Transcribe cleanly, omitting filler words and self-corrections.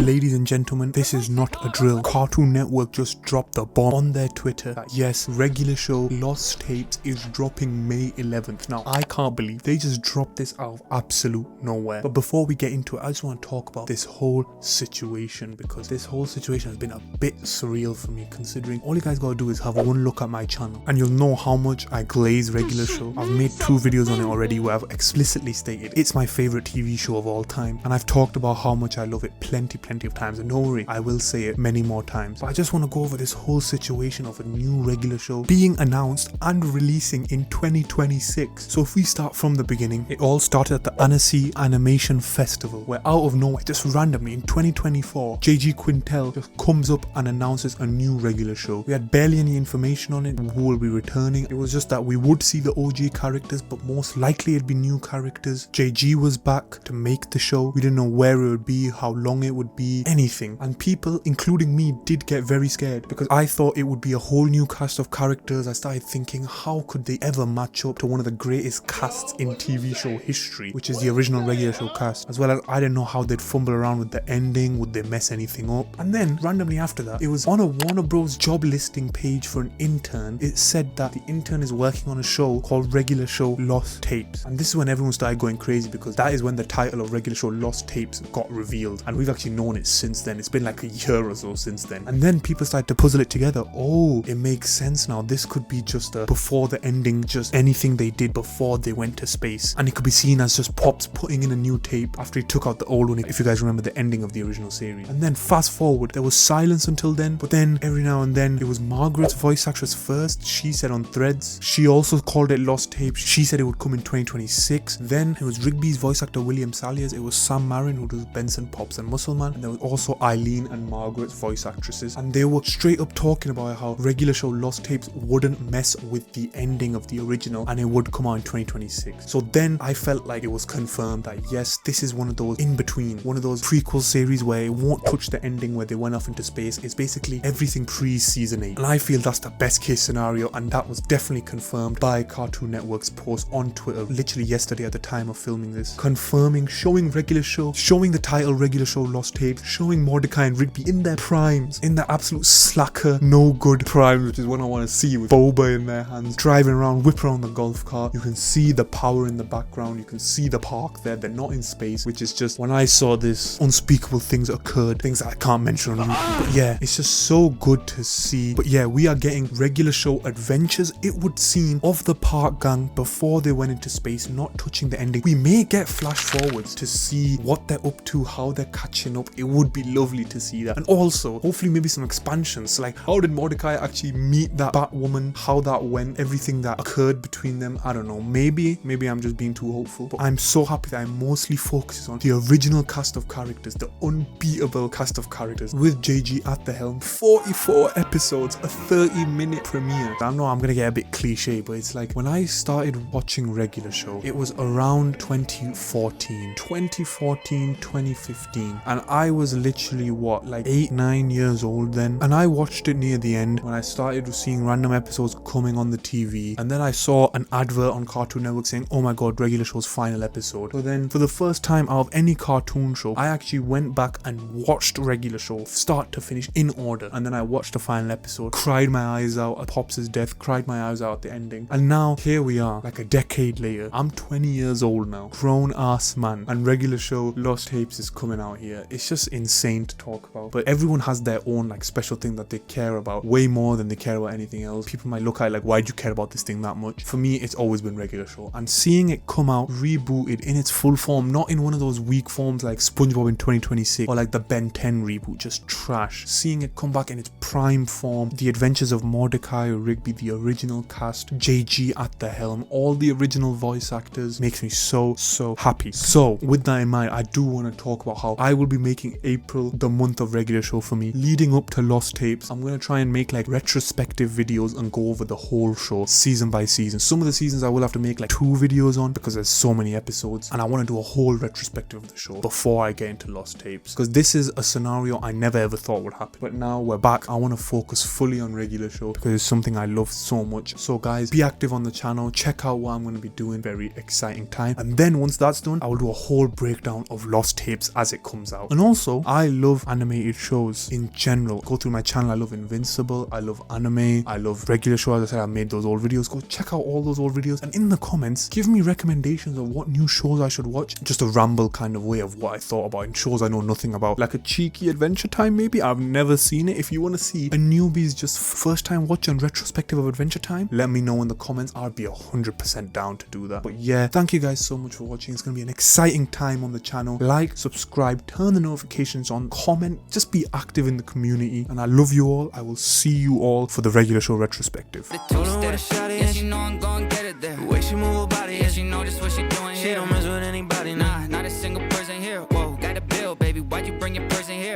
Ladies and gentlemen, this is not a drill. Cartoon Network just dropped the bomb on their Twitter that yes, regular show Lost Tapes is dropping May 11th. Now, I can't believe they just dropped this out of absolute nowhere. But before we get into it, I just want to talk about this whole situation, because this whole situation has been a bit surreal for me, considering all you guys gotta do is have one look at my channel and you'll know how much I glaze regular show. I've made 2 videos on it already where I've explicitly stated it's my favorite TV show of all time, and I've talked about how much I love it plenty of times, and don't worry, I will say it many more times. But I just want to go over this whole situation of a new regular show being announced and releasing in 2026. So if we start from the beginning, it all started at the Annecy Animation Festival, where out of nowhere, just randomly in 2024, JG Quintel just comes up and announces a new regular show. We had barely any information on it, who will be returning. It was just that we would see the OG characters, but most likely it'd be new characters. JG was back to make the show. We didn't know where it would be, how long it would be, anything. And people, including me, did get very scared because I thought it would be a whole new cast of characters. I started thinking, how could they ever match up to one of the greatest casts in TV show history, which is the original regular show cast, as well as I didn't know how they'd fumble around with the ending. Would they mess anything up? And then randomly after that, it was on a Warner Bros job listing page for an intern. It said that the intern is working on a show called Regular Show Lost Tapes, and this is when everyone started going crazy, because that is when the title of Regular Show Lost Tapes got revealed, and we've actually known it since then. It's been like a year or so since then, and then people started to puzzle it together. Oh, it makes sense now. This could be just a before the ending, just anything they did before they went to space, and it could be seen as just Pops putting in a new tape after he took out the old one, if you guys remember the ending of the original series. And then fast forward, there was silence until then, but then every now and then it was Margaret's voice actress first. She said on Threads, she also called it Lost Tapes. She said it would come in 2026. Then it was Rigby's voice actor William Salyers. It was Sam Marin who does Benson, Pops and Muscleman, and there was also Eileen and Margaret's voice actresses, and they were straight up talking about how Regular Show Lost Tapes wouldn't mess with the ending of the original and it would come out in 2026. So then I felt like it was confirmed that yes, this is one of those in between, one of those prequel series where it won't touch the ending where they went off into space. It's basically everything pre-season 8, and I feel that's the best case scenario, and that was definitely confirmed by Cartoon Network's post on Twitter literally yesterday at the time of filming this, confirming, showing regular show, showing the title Regular Show Lost Tapes, showing Mordecai and Rigby in their primes, in their absolute slacker, no good primes, which is what I want to see, with boba in their hands, driving around, whip around the golf cart. You can see the power in the background, you can see the park there. They're not in space, which is just, when I saw this, unspeakable things occurred, things that I can't mention on YouTube. But yeah, it's just so good to see. But yeah, we are getting regular show adventures, it would seem, of the park gang before they went into space, not touching the ending. We may get flash forwards to see what they're up to, how they're catching up. It would be lovely to see that. And also, hopefully maybe some expansions, like how did Mordecai actually meet that Batwoman, how that went, everything that occurred between them. I don't know, maybe I'm just being too hopeful, but I'm so happy that I'm mostly focused on the original cast of characters, the unbeatable cast of characters, with JG at the helm. 44 episodes, a 30-minute premiere. I know I'm gonna get a bit cliche, but it's like, when I started watching regular show, it was around 2014, 2015, and I was literally what, like 8-9 years old then, and I watched it near the end when I started seeing random episodes coming on the TV, and then I saw an advert on Cartoon Network saying, oh my god, regular show's final episode. So then for the first time out of any cartoon show, I actually went back and watched regular show start to finish in order, and then I watched the final episode, cried my eyes out at Pops' death, cried my eyes out at the ending, and now here we are, like a decade later. I'm 20 years old now, grown ass man, and regular show Lost Tapes is coming out here. It's just insane to talk about, but everyone has their own like special thing that they care about way more than they care about anything else. People might look at it like, why do you care about this thing that much? For me, it's always been regular show, and seeing it come out rebooted in its full form, not in one of those weak forms like SpongeBob in 2026 or like the Ben 10 reboot, just trash. Seeing it come back in its prime form, the adventures of Mordecai, Rigby, the original cast, JG at the helm, all the original voice actors, makes me so happy. So with that in mind, I do want to talk about how I will be making April the month of regular show for me, leading up to Lost Tapes. I'm going to try and make like retrospective videos and go over the whole show season by season. Some of the seasons I will have to make like 2 videos on because there's so many episodes, and I want to do a whole retrospective of the show before I get into Lost Tapes, because this is a scenario I never ever thought would happen. But now we're back. I want to focus fully on regular show because it's something I love so much. So guys, be active on the channel, check out what I'm going to be doing, very exciting time. And then once that's done, I will do a whole breakdown of Lost Tapes as it comes out. And also, I love animated shows in general. Go through my channel, I love Invincible, I love anime, I love regular shows. As I said, I made those old videos. Go check out all those old videos, and in the comments, give me recommendations of what new shows I should watch. Just a ramble kind of way of what I thought about in shows I know nothing about. Like a cheeky Adventure Time maybe. I've never seen it. If you want to see a newbie's just first time watch and retrospective of Adventure Time, let me know in the comments. I'd be 100% down to do that. But yeah, thank you guys so much for watching. It's going to be an exciting time on the channel. Like, subscribe, turn the notifications on, comment, just be active in the community. And I love you all. I will see you all for the regular show retrospective. Yeah, she know I'm gon' get it there. The way she move her body, yeah, she know just what she doing here. She don't mess with anybody, nah, not a single person here. Whoa, got a bill, baby, why'd you bring your person here?